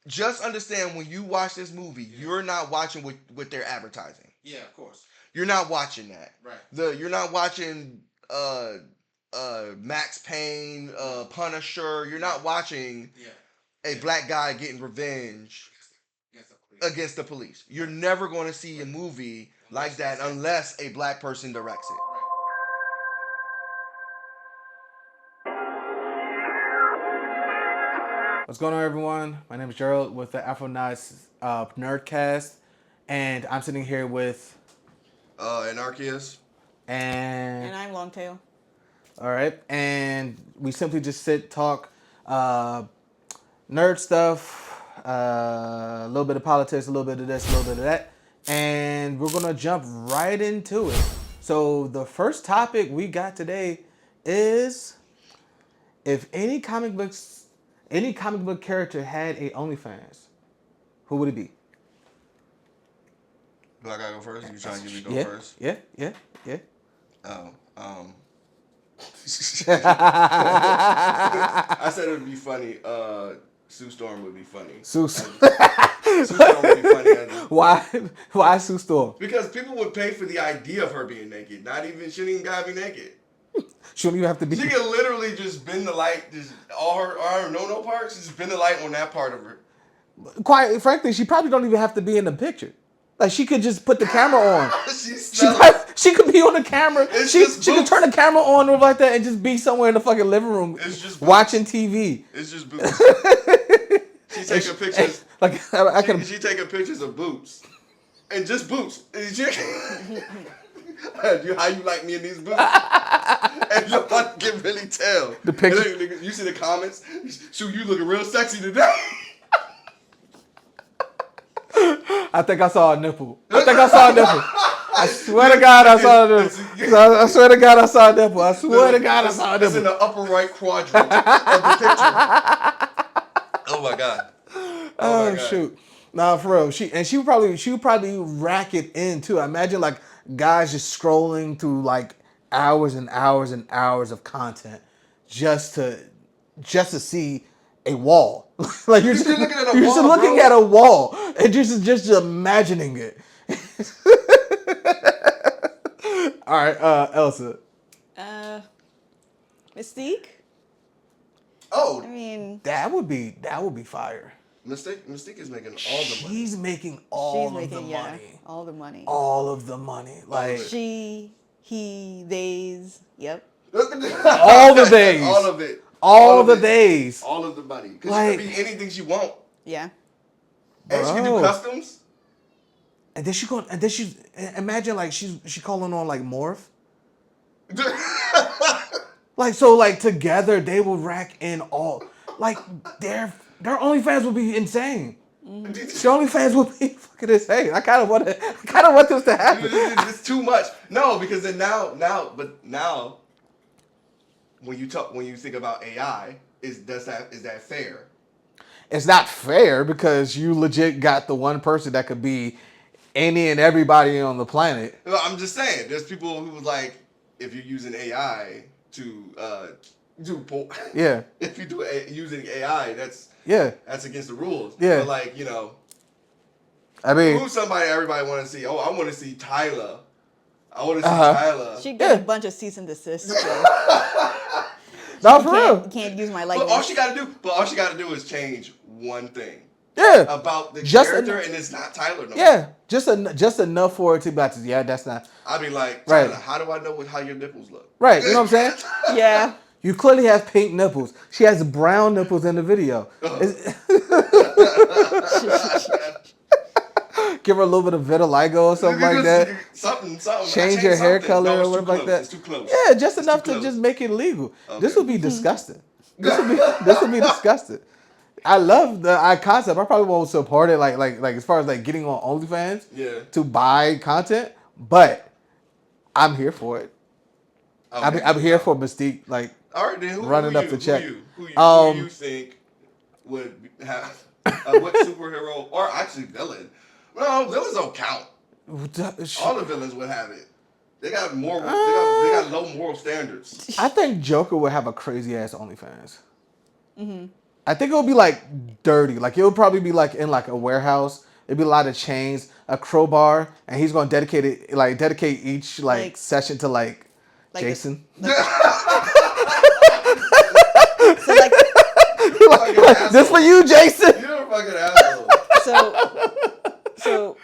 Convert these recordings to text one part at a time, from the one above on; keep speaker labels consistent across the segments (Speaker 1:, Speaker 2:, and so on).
Speaker 1: just understand when you watch this movie, you're not watching what they're advertising.
Speaker 2: Yeah, of course.
Speaker 1: You're not watching that.
Speaker 2: Right.
Speaker 1: You're not watching Max Payne, Punisher. You're not watching a black guy getting revenge against the police. You're never going to see a movie like that unless a black person directs it.
Speaker 3: What's going on, everyone? My name is Gerald with the Afronaut Nerd Cast, and I'm sitting here with
Speaker 1: Anarchious.
Speaker 3: And
Speaker 4: I'm Longtail.
Speaker 3: All right, and we simply just sit, talk, nerd stuff, a little bit of politics, a little bit of this, a little bit of that, and we're gonna jump right into it. So the first topic we got today is if any comic book character had a OnlyFans, who would it be?
Speaker 1: Do I gotta go first? You trying to get me to go first?
Speaker 3: Yeah.
Speaker 1: Oh, I said it would be funny. Sue Storm would be funny. Sue Storm would be funny.
Speaker 3: Why Sue Storm?
Speaker 1: Because people would pay for the idea of her being naked. She didn't even gotta be naked.
Speaker 3: She don't even have to be.
Speaker 1: She can literally just bend the light, just all her no parts, just bend the light on that part of her.
Speaker 3: Quite frankly, she probably don't even have to be in the picture. Like, she could just put the camera on. She could be on the camera. She could turn the camera on or like that and just be somewhere in the fucking living room watching TV.
Speaker 1: It's just boobs. She's taking pictures. She taking pictures of boobs. And just boobs. How you like me in these boots? And nobody can really tell.
Speaker 3: The picture.
Speaker 1: You see the comments? Shoot, you looking real sexy today.
Speaker 3: I think I saw a nipple. I swear to God, I saw a nipple. I swear to God, I saw a nipple. I swear to God, I saw a nipple.
Speaker 1: It's in the upper right quadrant of the picture. Oh my God.
Speaker 3: Oh shoot. Nah, for real. She would probably rack it in too. I imagine like guys just scrolling through like hours and hours and hours of content just to see a wall. Like you're just looking at a wall and just imagining it. All right, Elsa.
Speaker 4: Mystique.
Speaker 1: Oh,
Speaker 4: I mean,
Speaker 3: that would be fire.
Speaker 1: Mystique is making all the money.
Speaker 3: She's making all of the money.
Speaker 4: All the money.
Speaker 3: All of the money. Like
Speaker 4: she, he, theys. Yep.
Speaker 3: All the days.
Speaker 1: All of it.
Speaker 3: All the days.
Speaker 1: All of the money. Because she can be anything she wants.
Speaker 4: Yeah.
Speaker 1: And she can do customs.
Speaker 3: And then she imagine like she calling on like Morph. like together they will rack in all like their OnlyFans would be insane. Mm-hmm. Their OnlyFans would be fucking insane. I kind of want this to happen.
Speaker 1: It's too much. No, because then now when you think about AI, is that fair?
Speaker 3: It's not fair because you legit got the one person that could be any and everybody on the planet.
Speaker 1: No, I'm just saying, there's people who like if you're using AI to
Speaker 3: yeah.
Speaker 1: If you do using AI, that's against the rules.
Speaker 3: Yeah.
Speaker 1: But like
Speaker 3: I mean,
Speaker 1: who's somebody everybody want to see? Oh, I want to see Tyler. I want to see Tyler.
Speaker 4: She got a bunch of cease and desist.
Speaker 3: No, for real.
Speaker 4: Can't use my likeness.
Speaker 1: But all she gotta do is change one thing.
Speaker 3: Yeah.
Speaker 1: About the character, and it's not Tyler no more.
Speaker 3: Yeah. Just enough for it to be like, yeah, that's not.
Speaker 1: I'd be like, Tyler, how do I know how your nipples look?
Speaker 3: Right. You know what I'm saying?
Speaker 4: Yeah.
Speaker 3: You clearly have pink nipples. She has brown nipples in the video. Give her a little bit of vitiligo or something like that.
Speaker 1: Something.
Speaker 3: Change your hair color or whatever like that.
Speaker 1: It's too close.
Speaker 3: Yeah, just enough to just make it legal. Okay. This would be disgusting. This would be disgusting. I love the concept. I probably won't support it like as far as like getting on OnlyFans to buy content, but I'm here for it. Okay. I'm here for Mystique, like
Speaker 1: all right, then
Speaker 3: running up the check.
Speaker 1: Who you think would have what superhero or actually villain? No, villains don't count. All the villains would have it. They got moral. They got low moral standards.
Speaker 3: I think Joker would have a crazy ass OnlyFans. Mm-hmm. I think it'll be like dirty. Like it'll probably be like in like a warehouse. It'll be a lot of chains, a crowbar, and he's gonna dedicate each like session to like Jason.
Speaker 4: So like
Speaker 3: this for you, Jason.
Speaker 1: You're a fucking asshole.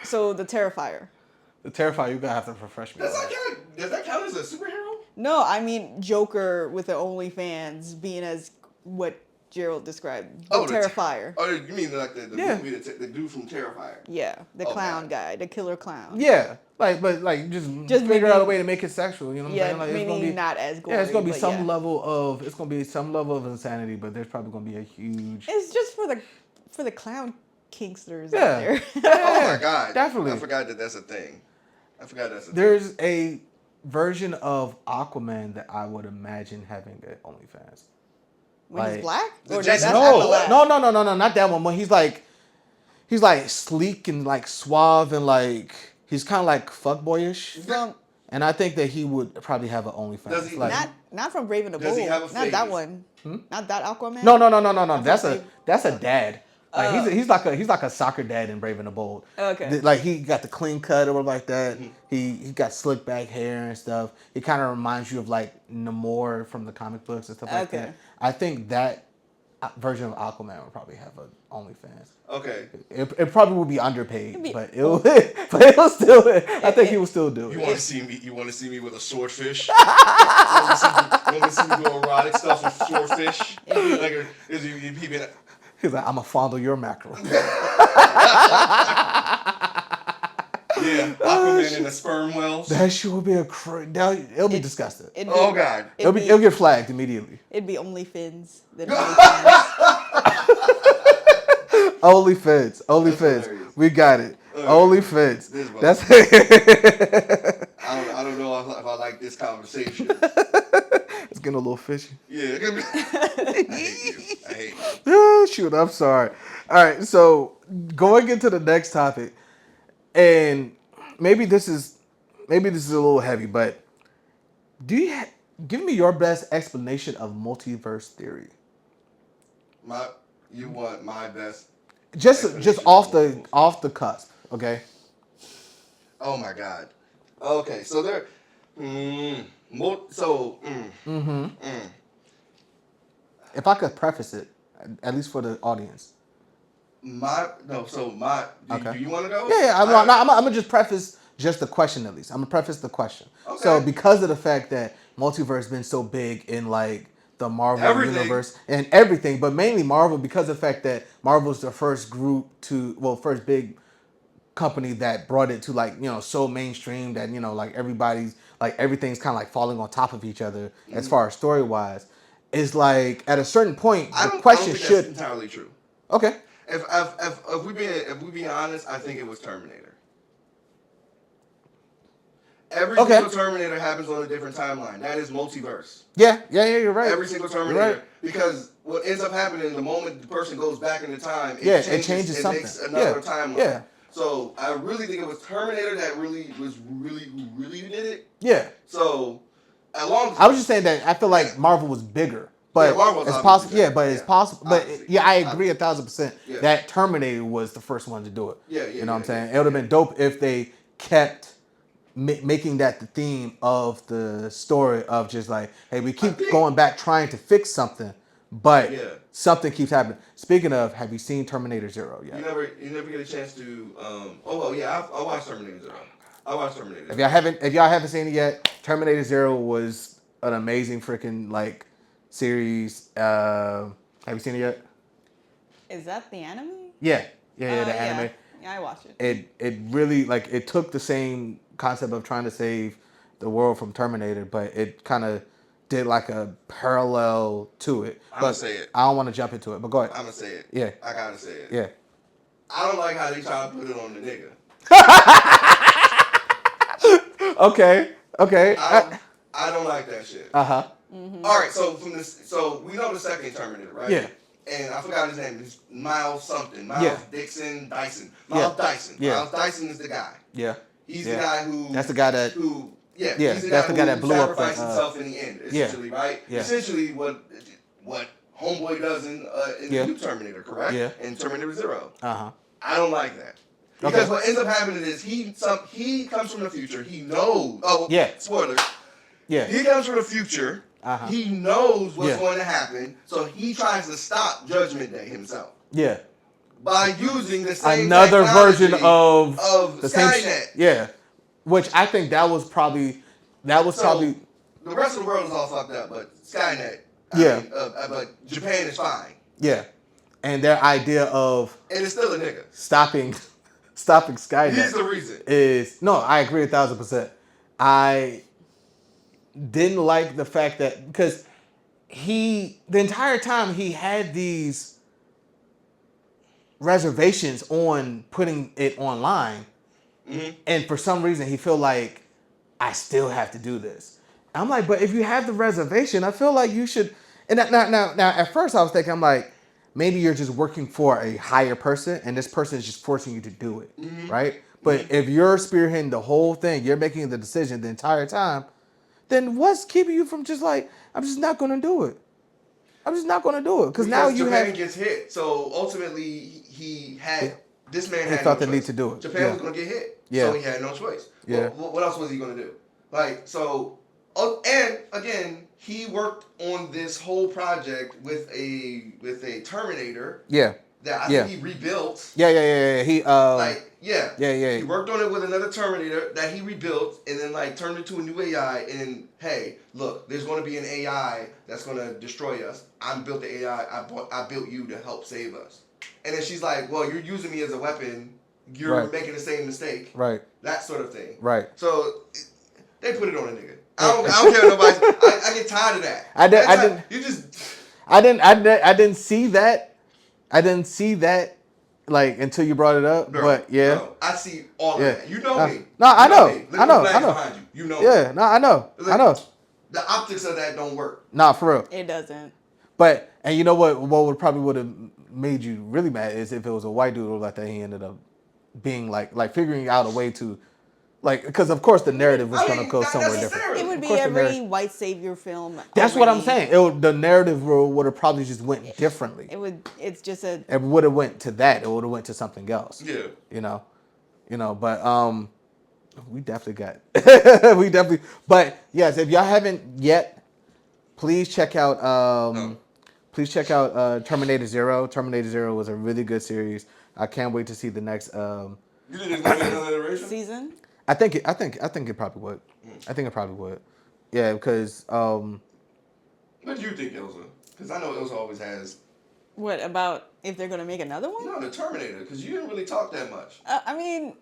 Speaker 4: So the Terrifier.
Speaker 3: The Terrifier, you're gonna have to refresh me.
Speaker 1: Does that count as a superhero?
Speaker 4: No, I mean Joker with the OnlyFans being as what Gerald described. The Terrifier.
Speaker 1: You mean like the movie, the dude from Terrifier?
Speaker 4: Yeah, the clown guy, the killer clown.
Speaker 3: Yeah, but just figure out a way to make it sexual. You know what I'm saying? Like,
Speaker 4: maybe
Speaker 3: it's gonna be,
Speaker 4: not as gory.
Speaker 3: Yeah, it's gonna be some level of insanity, but there's probably gonna be a huge.
Speaker 4: It's just for the clown kinksters out there.
Speaker 1: Oh my god,
Speaker 3: definitely.
Speaker 1: I forgot that's a thing.
Speaker 3: There's a version of Aquaman that I would imagine having an OnlyFans.
Speaker 4: When he's black?
Speaker 1: Or
Speaker 4: that's
Speaker 3: no, not that one. When he's like sleek and like suave and like he's kind of like fuckboyish. And I think that he would probably have an OnlyFans.
Speaker 1: Does he,
Speaker 4: not from Brave and the Bold.
Speaker 1: Does he have a
Speaker 4: Not that one. Not that Aquaman.
Speaker 3: No. That's a dad. Like he's like a soccer dad in Brave and the Bold.
Speaker 4: Okay.
Speaker 3: Like he got the clean cut or like that. He got slick back hair and stuff. He kind of reminds you of like Namor from the comic books and stuff like that. I think that version of Aquaman would probably have an OnlyFans.
Speaker 1: Okay.
Speaker 3: It probably would be underpaid, but it'll still. I think he will still do it.
Speaker 1: You want to see me? You want to see me with a swordfish? You want to see me do erotic stuff with swordfish? Like,
Speaker 3: He's like, I'm gonna fondle your mackerel.
Speaker 1: Yeah, Aquaman in the sperm wells.
Speaker 3: That shit would be it'll be disgusting.
Speaker 1: Oh god,
Speaker 3: it'll get flagged immediately.
Speaker 4: It'd be OnlyFins.
Speaker 3: OnlyFins. We got it. OnlyFins. That's.
Speaker 1: I don't know if I like this conversation.
Speaker 3: It's getting a little fishy.
Speaker 1: Yeah. I hate you.
Speaker 3: Shoot, I'm sorry. All right, so going into the next topic, and maybe this is a little heavy, but give me your best explanation of multiverse theory?
Speaker 1: You want my best?
Speaker 3: Just off the cusp, okay?
Speaker 1: Oh my god. Okay, so there.
Speaker 3: If I could preface it, at least for the audience.
Speaker 1: Do you want to go?
Speaker 3: Yeah. I'm gonna just preface just the question at least. I'm gonna preface the question. Okay. So because of the fact that multiverse has been so big in like the Marvel universe and everything, but mainly Marvel because of the fact that Marvel is the first first big company that brought it to like, so mainstream that, like everything's kind of like falling on top of each other as far as story wise. It's like at a certain point the question should.
Speaker 1: That's entirely true.
Speaker 3: Okay.
Speaker 1: If we being honest, I think it was Terminator. Every single Terminator happens on a different timeline. That is multiverse.
Speaker 3: Yeah, you're right.
Speaker 1: Every single Terminator. Right. Because what ends up happening the moment the person goes back into time,
Speaker 3: it changes something.
Speaker 1: Makes another timeline.
Speaker 3: Yeah.
Speaker 1: So I really think it was Terminator that really did it.
Speaker 3: Yeah.
Speaker 1: So
Speaker 3: I was just saying that I feel like Marvel was bigger. But it's possible. Yeah, but it's possible. But I agree 1,000% that Terminator was the first one to do it. You know what I'm saying? It would have been dope if they kept making that the theme of the story of just like, hey, we keep going back trying to fix something, but something keeps happening. Speaking of, have you seen Terminator Zero yet?
Speaker 1: You never get a chance to. I watched Terminator Zero.
Speaker 3: If y'all haven't seen it yet, Terminator Zero was an amazing freaking like series. Have you seen it yet?
Speaker 4: Is that the anime?
Speaker 3: Yeah, the anime.
Speaker 4: Yeah, I watched it.
Speaker 3: It really like it took the same concept of trying to save the world from Terminator, but it kind of did like a parallel to it.
Speaker 1: I'm gonna say it.
Speaker 3: I don't want to jump into it, but go ahead.
Speaker 1: I'm gonna say it.
Speaker 3: Yeah.
Speaker 1: I gotta say it.
Speaker 3: Yeah.
Speaker 1: I don't like how they try to put it on the nigga.
Speaker 3: Okay.
Speaker 1: I don't like that shit.
Speaker 4: Mm-hmm.
Speaker 1: All right, so we know the second Terminator, right?
Speaker 3: Yeah.
Speaker 1: And I forgot his name. It's Miles something. Dyson. Miles Dyson.
Speaker 3: Yeah.
Speaker 1: Miles Dyson is the guy.
Speaker 3: Yeah.
Speaker 1: He's the guy who.
Speaker 3: That's the guy that.
Speaker 1: He's the guy that blew up. Sacrificed himself in the end, essentially, right?
Speaker 3: Yeah.
Speaker 1: Essentially, what Homeboy does in the new Terminator, correct?
Speaker 3: Yeah.
Speaker 1: In Terminator Zero.
Speaker 3: Uh-huh.
Speaker 1: I don't like that. Because what ends up happening is he comes from the future. He knows. Oh, yeah. Spoilers. Yeah. He comes from the future. Uh-huh. He knows what's going to happen, so he tries to stop Judgment Day himself. Yeah. By using the same version of the Skynet.
Speaker 3: Yeah. Which I think that was probably the
Speaker 1: rest of the world is all fucked up, but Skynet. But Japan is fine.
Speaker 3: Yeah. And their idea of
Speaker 1: and it's still a nigga
Speaker 3: stopping Skynet.
Speaker 1: He's the reason.
Speaker 3: I agree 1,000%. I didn't like the fact that because the entire time he had these reservations on putting it online, and for some reason he feel like I still have to do this. I'm like, but if you have the reservation, I feel like you should. And now, at first I was thinking, I'm like, maybe you're just working for a higher person, and this person is just forcing you to do it, right? But if you're spearheading the whole thing, you're making the decision the entire time, then what's keeping you from just like, I'm just not going to do it? I'm just not going to do it because now you
Speaker 1: Japan gets hit. So ultimately, this man had
Speaker 3: felt the need to do it.
Speaker 1: Japan was going to get hit, so he had no choice. Yeah. What else was he going to do? Like so, and again, he worked on this whole project with a Terminator. Yeah. That I think he rebuilt.
Speaker 3: Yeah. He
Speaker 1: He worked on it with another Terminator that he rebuilt and then like turned into a new AI. And hey, look, there's going to be an AI that's going to destroy us. I built the AI. I built you to help save us. And then she's like, well, you're using me as a weapon. You're making the same mistake. Right. That sort of thing. Right. So they put it on a nigga. I don't care what nobody. I get tired of that. I
Speaker 3: didn't see that. I didn't see that like until you brought it up. Bro, but yeah,
Speaker 1: bro, I see all of that. You know me.
Speaker 3: No, I know.
Speaker 1: I know. Behind you. You know.
Speaker 3: Yeah. No, I know. I know.
Speaker 1: The optics of that don't work.
Speaker 3: Nah, for real.
Speaker 4: It doesn't.
Speaker 3: But and you know what? What would have made you really mad is if it was a white dude like that. He ended up being like figuring out a way to. Like, because of course the narrative was going to go somewhere different.
Speaker 4: It would be every white savior film.
Speaker 3: That's what I'm saying. The narrative would have probably just went differently.
Speaker 4: It's just a.
Speaker 3: It would have went to that. It would have went to something else. Yeah. You know. But we definitely got. But yes, if y'all haven't yet, please check out. Terminator Zero. Terminator Zero was a really good series. I can't wait to see the next.
Speaker 1: You think it's going to be another iteration?
Speaker 4: Season?
Speaker 3: I think it probably would. I think it probably would. Yeah, because.
Speaker 1: What do you think, Ilsa? Because I know Ilsa always has.
Speaker 4: What about if they're gonna make another one?
Speaker 1: No, the Terminator. Because you didn't really talk that much.
Speaker 4: I mean,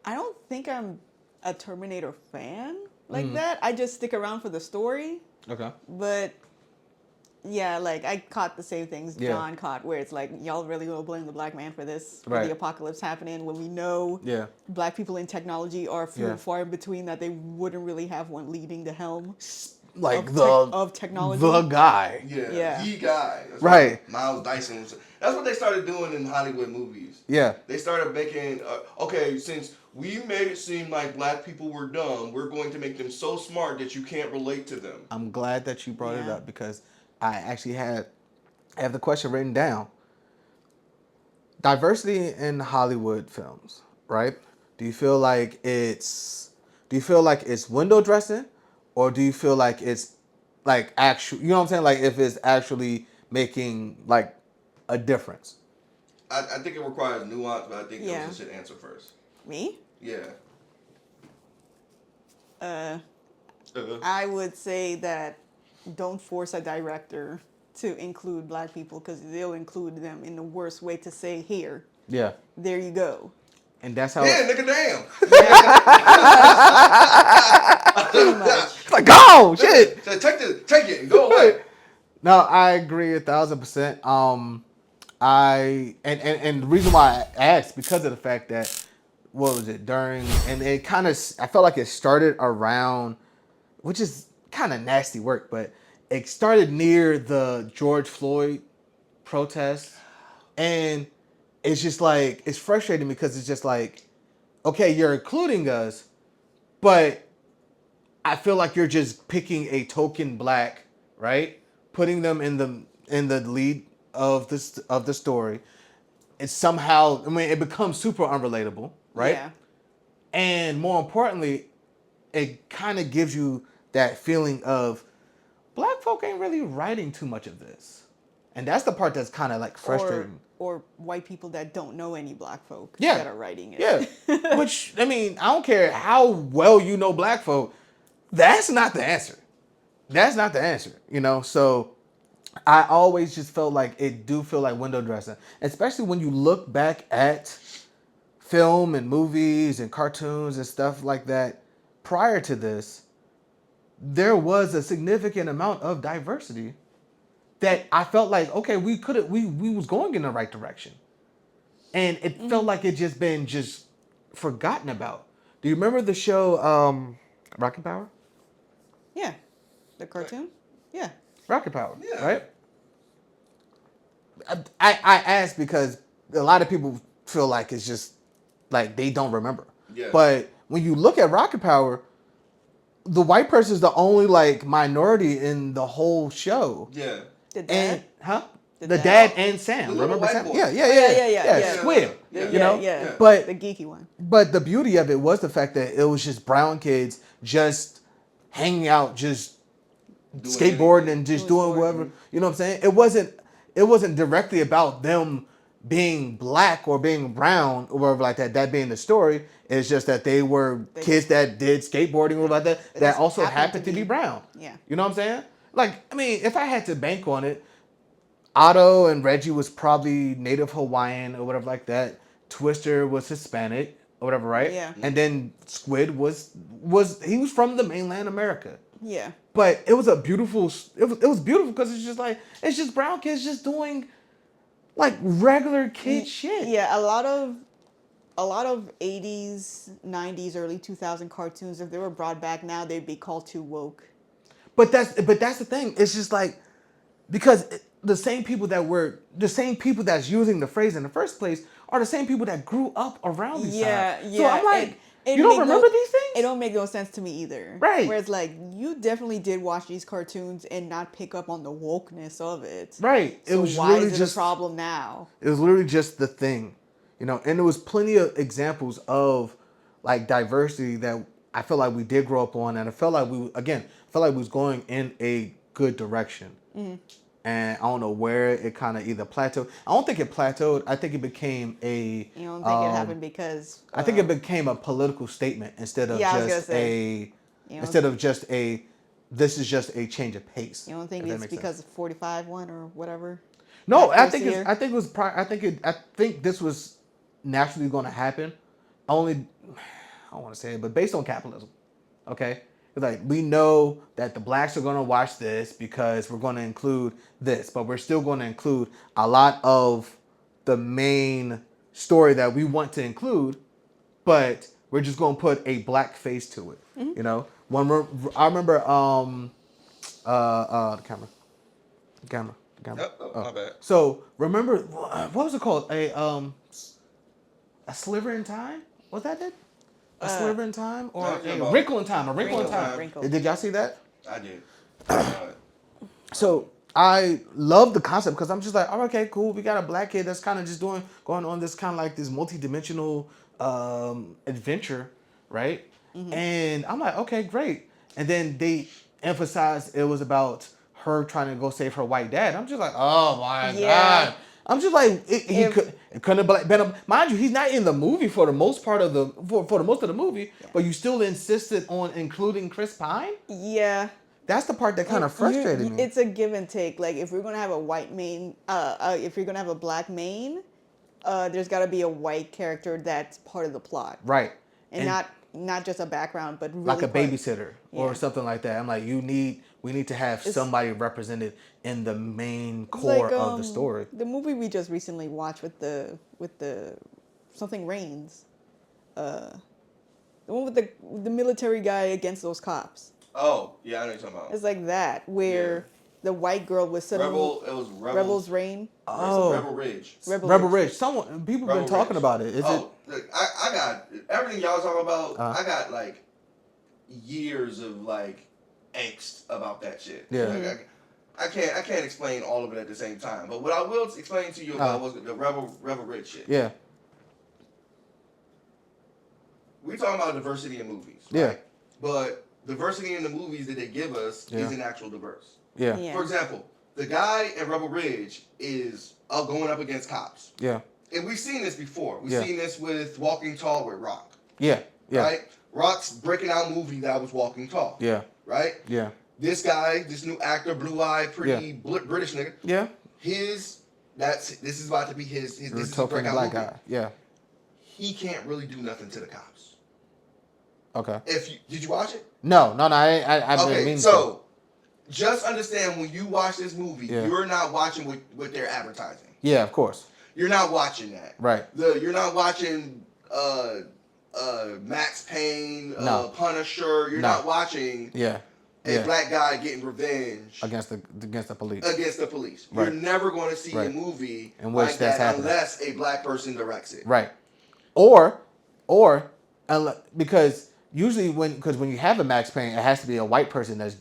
Speaker 4: I don't think I'm a Terminator fan like that. I just stick around for the story. Okay. But. Yeah, like I caught the same things John caught, where it's like y'all really gonna blame the black man for this, for the apocalypse happening when we know black people in technology are few and far in between, that they wouldn't really have one leading the helm,
Speaker 3: like
Speaker 4: of technology,
Speaker 3: the guy,
Speaker 1: the guy, that's
Speaker 3: right?
Speaker 1: Miles Dyson. That's what they started doing in Hollywood movies. Yeah, they started making since we made it seem like black people were dumb, we're going to make them so smart that you can't relate to them.
Speaker 3: I'm glad that you brought it up because. I actually have the question written down. Diversity in Hollywood films, right? Do you feel like it's window dressing, or do you feel like it's like actual? You know what I'm saying? Like if it's actually making like a difference.
Speaker 1: I think it requires nuance, but I think Ilsa should answer first.
Speaker 4: Me?
Speaker 1: Yeah.
Speaker 4: I would say that. Don't force a director to include black people because they'll include them in the worst way to say here. Yeah. There you go.
Speaker 3: And that's how.
Speaker 1: Yeah, nigga, damn.
Speaker 4: Pretty much.
Speaker 3: Like, go shit.
Speaker 1: So take it and go away.
Speaker 3: No, I agree 1,000%. And the reason why I asked because of the fact that what was it during and it kind of I felt like it started around, which is. Kind of nasty work, but it started near the George Floyd protest, and it's just like it's frustrating because it's just like, okay, you're including us, but I feel like you're just picking a token black, right? Putting them in in the lead of the story, it's somehow, I mean, it becomes super unrelatable, right?
Speaker 4: Yeah.
Speaker 3: And more importantly, it kind of gives you that feeling of black folk ain't really writing too much of this. And that's the part that's kind of like frustrating.
Speaker 4: Or white people that don't know any black folk
Speaker 3: Yeah.
Speaker 4: that are writing it.
Speaker 3: Yeah. Which, I mean, I don't care how well you know black folk, that's not the answer. That's not the answer, you know? So I always just felt like it do feel like window dressing, especially when you look back at film and movies and cartoons and stuff like that prior to this. There was a significant amount of diversity that I felt like, okay, we was going in the right direction. And it felt like it just forgotten about. Do you remember the show Rocket Power?
Speaker 4: Yeah. The cartoon? Yeah.
Speaker 3: Rocket Power, right? I asked because a lot of people feel like it's just like they don't remember.
Speaker 1: Yeah.
Speaker 3: But when you look at Rocket Power, the white person is the only like minority in the whole show.
Speaker 1: Yeah.
Speaker 4: The dad?
Speaker 3: And the dad and Sam.
Speaker 1: The
Speaker 3: Remember Sam?
Speaker 1: boy.
Speaker 3: Yeah. Squid. You know?
Speaker 4: Yeah.
Speaker 3: But
Speaker 4: the geeky one.
Speaker 3: But the beauty of it was the fact that it was just brown kids just hanging out, just skateboarding and just doing whatever. You know what I'm saying? It wasn't directly about them being black or being brown or whatever like that. That being the story. It's just that they were kids that did skateboarding or like that also happened to be brown.
Speaker 4: Yeah.
Speaker 3: You know what I'm saying? Like, I mean, if I had to bank on it, Otto and Reggie was probably Native Hawaiian or whatever like that. Twister was Hispanic or whatever, right?
Speaker 4: Yeah.
Speaker 3: And then Squid was from the mainland America.
Speaker 4: Yeah.
Speaker 3: But it was a beautiful. It was beautiful because it's just brown kids just doing like regular kid shit.
Speaker 4: Yeah, a lot of 80s, 90s, early 2000 cartoons, if they were brought back now, they'd be called too woke.
Speaker 3: But that's the thing. It's just like because the same people that's using the phrase in the first place are the same people that grew up around these times. So I'm like, you don't remember these things?
Speaker 4: It don't make no sense to me either.
Speaker 3: Right.
Speaker 4: Where it's like, you definitely did watch these cartoons and not pick up on the wokeness of it.
Speaker 3: Right.
Speaker 4: So why is it a problem now?
Speaker 3: It was literally just the thing. You know, and there was plenty of examples of like diversity that I feel like we did grow up on, and I felt like we was going in a good direction. Mm-hmm. And I don't know where it kind of either plateaued. I don't think it plateaued. I think it became a.
Speaker 4: You don't think it happened because?
Speaker 3: I think it became a political statement instead of just a. This is just a change of pace.
Speaker 4: You don't think it's because of 45 one or whatever?
Speaker 3: No, I think this was naturally going to happen. Only, I don't want to say it, but based on capitalism. Okay. Like, we know that the blacks are going to watch this because we're going to include this, but we're still going to include a lot of the main story that we want to include, but we're just going to put a black face to it. Mm-hmm. You know, I remember the camera.
Speaker 1: Oh, my bad.
Speaker 3: So remember, what was it called? A Sliver in Time? Was that it? A Sliver in Time or a Wrinkle in Time? A Wrinkle in Time. Did y'all see that?
Speaker 1: I did.
Speaker 3: So I love the concept because I'm just like, oh, okay, cool. We got a black kid that's kind of just going on this kind of like this multi-dimensional adventure, right? Mm-hmm. And I'm like, okay, great. And then they emphasized it was about her trying to go save her white dad. I'm just like, oh my God. I'm just like, it couldn't have been mind you, he's not in the movie for the most part of the most of the movie, but you still insisted on including Chris Pine?
Speaker 4: Yeah.
Speaker 3: That's the part that kind of frustrated me.
Speaker 4: It's a give and take. Like, if we're gonna have a white main, if you're gonna have a black main, there's got to be a white character that's part of the plot,
Speaker 3: right?
Speaker 4: And not just a background, but really
Speaker 3: like a babysitter or something like that. I'm like, we need to have somebody represented in the main core of the story.
Speaker 4: The movie we just recently watched with the Something Rains, the one with the military guy against those cops.
Speaker 1: Oh, yeah, I know what you're talking about.
Speaker 4: It's like that, where the white girl was suddenly...
Speaker 1: It was
Speaker 4: Rebel's Reign?
Speaker 3: Oh.
Speaker 1: Rebel Ridge.
Speaker 3: Rebel Ridge. People have been talking about it.
Speaker 1: Look, I got... Everything y'all talking about, I got, like, years of, like, angst about that shit.
Speaker 3: Yeah.
Speaker 1: Like, I can't explain all of it at the same time. But what I will explain to you about was the Rebel Ridge shit.
Speaker 3: Yeah.
Speaker 1: We're talking about diversity in movies. Right? Yeah. But diversity in the movies that they give us isn't actual diverse.
Speaker 3: Yeah.
Speaker 1: For example, the guy in Rebel Ridge is going up against cops.
Speaker 3: Yeah.
Speaker 1: And we've seen this before. We've seen this with Walking Tall with Rock.
Speaker 3: Yeah. Yeah.
Speaker 1: Right? Rock's breaking out movie that was Walking Tall.
Speaker 3: Yeah.
Speaker 1: Right?
Speaker 3: Yeah.
Speaker 1: This guy, this new actor, blue-eyed, pretty British nigga.
Speaker 3: Yeah.
Speaker 1: This is about to be his
Speaker 3: breakout black guy. Yeah.
Speaker 1: He can't really do nothing to the cops.
Speaker 3: Okay.
Speaker 1: Did you watch it?
Speaker 3: No. I
Speaker 1: okay,
Speaker 3: mean
Speaker 1: so just understand when you watch this movie, you're not watching what they're advertising.
Speaker 3: Yeah, of course.
Speaker 1: You're not watching that.
Speaker 3: Right.
Speaker 1: You're not watching Max Payne, Punisher. You're not watching a black guy getting revenge
Speaker 3: against the police.
Speaker 1: Against the police.
Speaker 3: Right.
Speaker 1: You're never going to see a movie
Speaker 3: in which
Speaker 1: like
Speaker 3: that's
Speaker 1: that
Speaker 3: happening.
Speaker 1: unless a black person directs it.
Speaker 3: Right. Or because usually when you have a Max Payne, it has to be a white person that's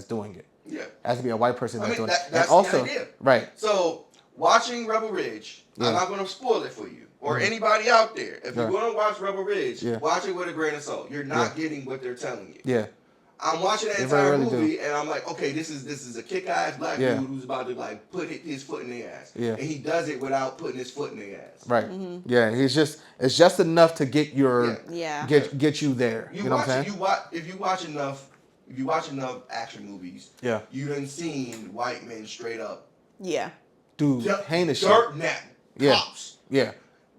Speaker 3: doing it.
Speaker 1: Yeah.
Speaker 3: It has to be a white person that's doing it.
Speaker 1: That's
Speaker 3: and also,
Speaker 1: the idea.
Speaker 3: Right.
Speaker 1: So watching Rebel Ridge, I'm not going to spoil it for you or anybody out there. If you're going to watch Rebel Ridge, watch it with a grain of salt. You're not getting what they're telling you.
Speaker 3: Yeah.
Speaker 1: I'm watching that entire movie and I'm like, okay, this is a kick-ass black dude who's about to like put his foot in their ass. Yeah. And he does it without putting his foot in their ass.
Speaker 3: Right. Mm-hmm. Yeah. It's just enough to get get you there. You know what I'm saying?
Speaker 1: If you watch enough action movies, you done seen white men straight up.
Speaker 4: Yeah.
Speaker 3: Dude, heinous shit.
Speaker 1: Dirt nap. Cops.
Speaker 3: Yeah.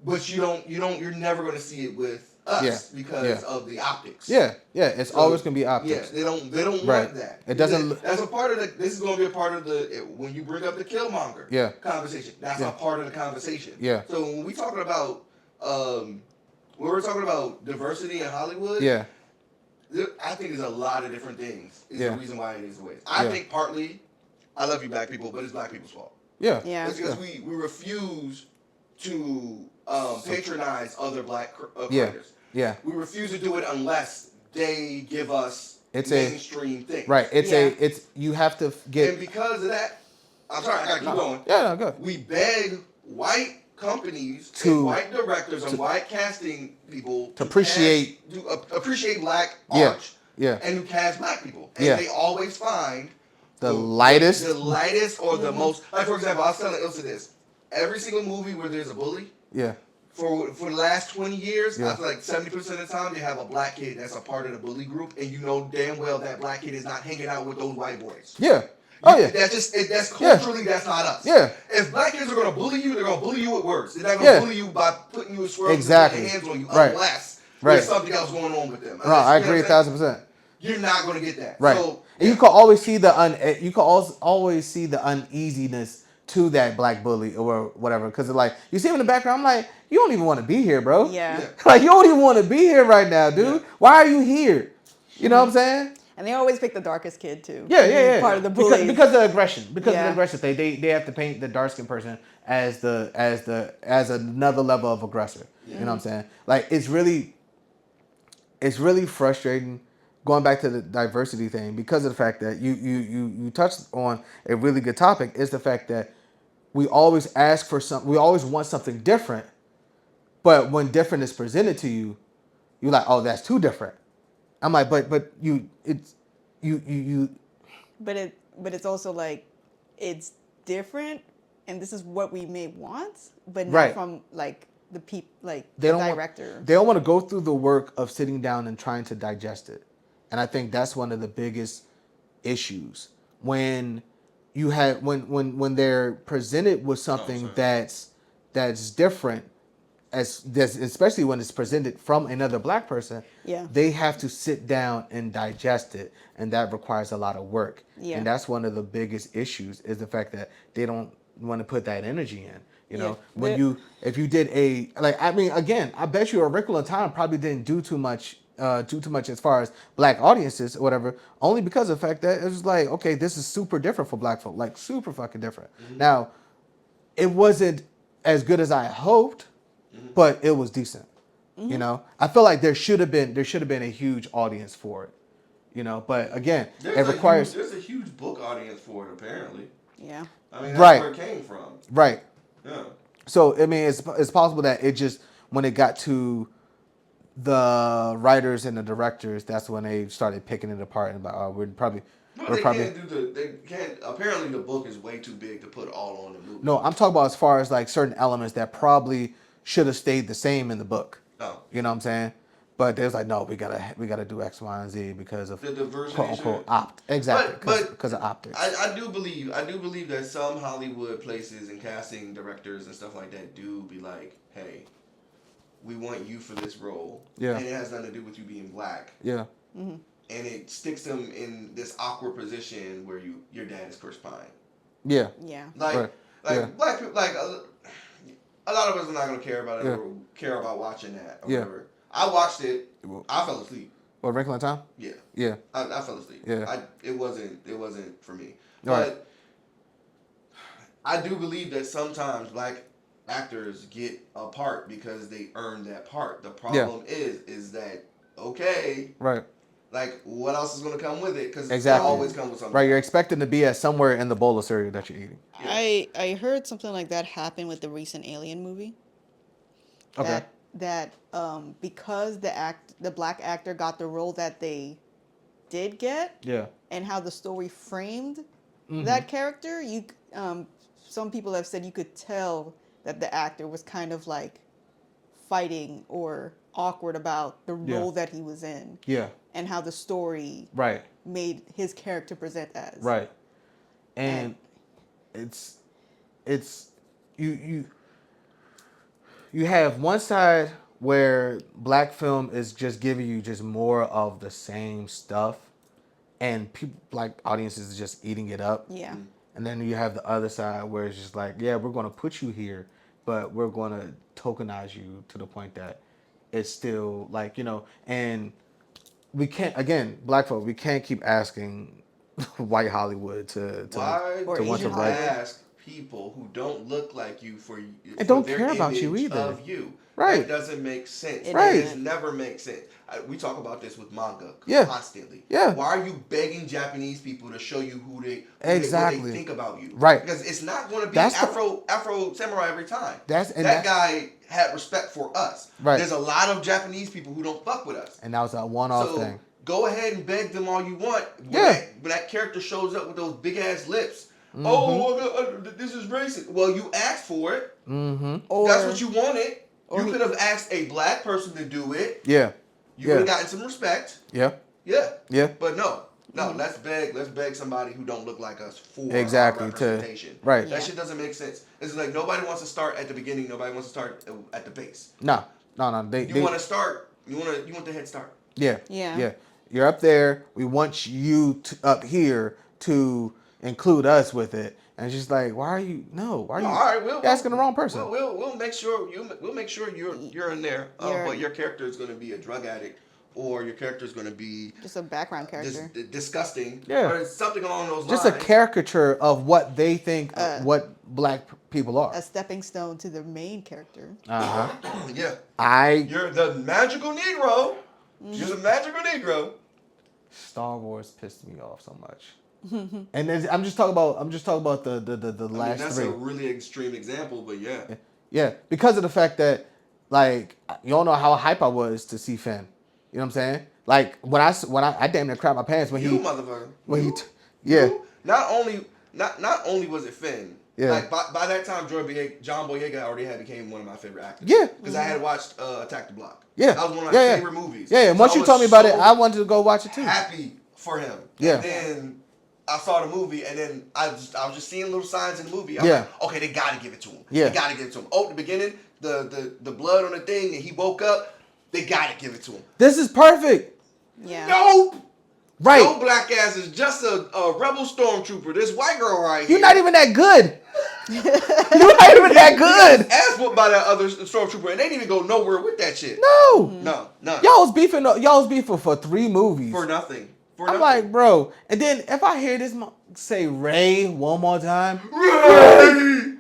Speaker 1: But you're never gonna see it with us because of the optics.
Speaker 3: Yeah, it's always gonna be optics.
Speaker 1: Yeah, they don't want that.
Speaker 3: It doesn't.
Speaker 1: That's a part of the. This is gonna be a part of the when you bring up the Killmonger conversation. That's a part of the conversation. Yeah. So when we talking about when we're talking about diversity in Hollywood, I think there's a lot of different things. Is the reason why it is the way. I think partly, I love you black people, but it's black people's fault.
Speaker 3: Yeah.
Speaker 1: It's because we refuse to patronize other black creators.
Speaker 3: Yeah.
Speaker 1: We refuse to do it unless they give us mainstream things.
Speaker 3: Right. It's you have to get.
Speaker 1: And because of that, I'm sorry, I gotta keep going.
Speaker 3: Yeah, no, go.
Speaker 1: We beg white companies and white directors and white casting people
Speaker 3: to appreciate
Speaker 1: black art.
Speaker 3: Yeah.
Speaker 1: And who cast black people. And they always find
Speaker 3: the lightest
Speaker 1: or the most. Like for example, I was telling Ilsa this. Every single movie where there's a bully. Yeah. For the last 20 years, I feel like 70% of the time they have a black kid that's a part of the bully group, and you know damn well that black kid is not hanging out with those white boys.
Speaker 3: Yeah. Oh yeah.
Speaker 1: That's culturally that's not us.
Speaker 3: Yeah.
Speaker 1: If black kids are gonna bully you, they're gonna bully you with words. They're not gonna bully you by putting you in swirls and putting hands on you unless there's something else going on with them.
Speaker 3: No, I agree 1,000%.
Speaker 1: You're not gonna get that.
Speaker 3: Right.
Speaker 1: So,
Speaker 3: and you can always see always see the uneasiness to that black bully or whatever, because like you see him in the background, I'm like, you don't even want to be here, bro. Yeah. Like you don't even want to be here right now, dude. Yeah. Why are you here? You know what I'm saying?
Speaker 4: And they always pick the darkest kid too.
Speaker 3: Yeah.
Speaker 4: Part of the bullies.
Speaker 3: Because of the aggression. Because of the aggression, they have to paint the dark skinned person as another level of aggressor. Yeah. You know what I'm saying? Like it's really frustrating. Going back to the diversity thing, because of the fact that you touched on a really good topic, is the fact that we always ask for we always want something different, but when different is presented to you, you're like, oh, that's too different. I'm like, but it's
Speaker 4: But it's also like, it's different, and this is what we may want, but not from like the director.
Speaker 3: They don't want to go through the work of sitting down and trying to digest it. And I think that's one of the biggest issues when you have when they're presented with something that's different, especially when it's presented from another black person. Yeah, they have to sit down and digest it, and that requires a lot of work. Yeah, and that's one of the biggest issues is the fact that they don't want to put that energy in. You know, if you did I bet you A Wrinkle in Time probably didn't do too much as far as black audiences or whatever, only because of the fact that it was like, okay, this is super different for black folk, like super fucking different. Mm-hmm. Now, it wasn't as good as I hoped, but it was decent. Mm-hmm. You know, I feel like there should have been a huge audience for it. You know, but again,
Speaker 1: there's
Speaker 3: it requires
Speaker 1: there's a huge book audience for it apparently.
Speaker 4: Yeah.
Speaker 1: I mean, that's where it came from.
Speaker 3: Right.
Speaker 1: Yeah.
Speaker 3: So I mean, it's possible that it just when it got to the writers and the directors, that's when they started picking it apart and about we're probably.
Speaker 1: Well, they can't. Apparently, the book is way too big to put all on the movie.
Speaker 3: No, I'm talking about as far as like certain elements that probably should have stayed the same in the book.
Speaker 1: Oh.
Speaker 3: You know what I'm saying? But there's like, no, we gotta do X, Y, and Z because of
Speaker 1: the diversity,
Speaker 3: quote unquote exactly because of optics.
Speaker 1: I do believe that some Hollywood places and casting directors and stuff like that do be like, hey, we want you for this role, and it has nothing to do with you being black.
Speaker 3: Yeah.
Speaker 4: Mm-hmm.
Speaker 1: And it sticks them in this awkward position where your dad is Chris Pine.
Speaker 3: Yeah.
Speaker 4: Yeah.
Speaker 1: Like black people, like a lot of us are not gonna care about it or care about watching that or whatever. I watched it. I fell asleep.
Speaker 3: What, Wrinkle in Time?
Speaker 1: Yeah.
Speaker 3: Yeah.
Speaker 1: I fell asleep.
Speaker 3: Yeah.
Speaker 1: It wasn't for me.
Speaker 3: Right.
Speaker 1: But I do believe that sometimes black actors get a part because they earn that part. The problem is that okay.
Speaker 3: Right.
Speaker 1: Like, what else is going to come with it? Because
Speaker 3: it
Speaker 1: always comes with something.
Speaker 3: Right, you're expecting to be at somewhere in the bowl of cereal that you're eating.
Speaker 4: Yeah. I heard something like that happen with the recent Alien movie.
Speaker 3: Okay.
Speaker 4: That because the black actor got the role that they did get.
Speaker 3: Yeah.
Speaker 4: And how the story framed that character, some people have said you could tell that the actor was kind of like fighting or awkward about the role that he was in.
Speaker 3: Yeah.
Speaker 4: And how the story made his character present as.
Speaker 3: Right. And it's you have one side where black film is just giving you just more of the same stuff and people like audiences are just eating it up.
Speaker 4: Yeah.
Speaker 3: And then you have the other side where it's just like, yeah, we're going to put you here, but we're going to tokenize you to the point that it's still like, you know, and we can't, again, black folk, we can't keep asking white Hollywood to
Speaker 1: want to ask people who don't look like you for
Speaker 3: and don't care about you either.
Speaker 1: Of you.
Speaker 3: Right.
Speaker 1: That doesn't make sense.
Speaker 3: It
Speaker 1: never makes sense. We talk about this with manga constantly.
Speaker 3: Yeah.
Speaker 1: Why are you begging Japanese people to show you what they think about you?
Speaker 3: Right.
Speaker 1: Because it's not going to be Afro samurai every time. That guy had respect for us.
Speaker 3: Right.
Speaker 1: There's a lot of Japanese people who don't fuck with us.
Speaker 3: And that was a one-off thing.
Speaker 1: Go ahead and beg them all you want.
Speaker 3: When
Speaker 1: that character shows up with those big ass lips. Mm-hmm. Oh, this is racist. Well, you asked for it.
Speaker 3: Mm-hmm.
Speaker 1: That's what you wanted. You could have asked a black person to do it.
Speaker 3: Yeah.
Speaker 1: You would have gotten some respect.
Speaker 3: Yeah.
Speaker 1: Yeah.
Speaker 3: Yeah.
Speaker 1: But no. Let's beg somebody who don't look like us for our representation.
Speaker 3: Right.
Speaker 1: That shit doesn't make sense. It's like nobody wants to start at the beginning. Nobody wants to start at the base.
Speaker 3: No.
Speaker 1: You want to start. You want the head start.
Speaker 3: Yeah. You're up there. We want you up here to include us with it. And it's just like, why are you all right, you're asking the wrong person.
Speaker 1: We'll make sure you're in there. But your character is going to be a drug addict, or your character is going to be
Speaker 4: just a background character,
Speaker 1: disgusting,
Speaker 3: or
Speaker 1: something along those lines.
Speaker 3: Just a caricature of what they think what black people are.
Speaker 4: A stepping stone to the main character.
Speaker 1: Yeah. You're the magical Negro. You're the magical Negro.
Speaker 3: Star Wars pissed me off so much. And then I'm just talking about the last
Speaker 1: that's
Speaker 3: three.
Speaker 1: That's a really extreme example, but
Speaker 3: yeah, because of the fact that like you don't know how hype I was to see Finn. You know what I'm saying? Like when I damn near crap my pants when
Speaker 1: Not only was it Finn. Yeah. Like by that time, John Boyega already had became one of my favorite actors.
Speaker 3: Yeah.
Speaker 1: Because I had watched Attack the Block.
Speaker 3: Yeah.
Speaker 1: That was one of my favorite movies.
Speaker 3: Yeah. And once you told me about it, I wanted to go watch it too.
Speaker 1: Happy for him.
Speaker 3: Yeah.
Speaker 1: And then I saw the movie, and then I was just seeing little signs in the movie. I'm like, okay, they got to give it to him.
Speaker 3: Yeah.
Speaker 1: They got to give it to him. Oh, the beginning, the blood on the thing, and he woke up. They got to give it to him.
Speaker 3: This is perfect.
Speaker 4: Yeah.
Speaker 1: Nope.
Speaker 3: Right.
Speaker 1: No black ass is just a rebel stormtrooper. This white girl right here.
Speaker 3: You're not even that good. You're not even that good.
Speaker 1: Ass whooped by that other stormtrooper, and they didn't even go nowhere with that shit.
Speaker 3: No.
Speaker 1: No.
Speaker 3: Y'all was beefing for 3 movies.
Speaker 1: For nothing.
Speaker 3: I'm like, bro. And then if I hear this say Ray one more time.
Speaker 1: Ray!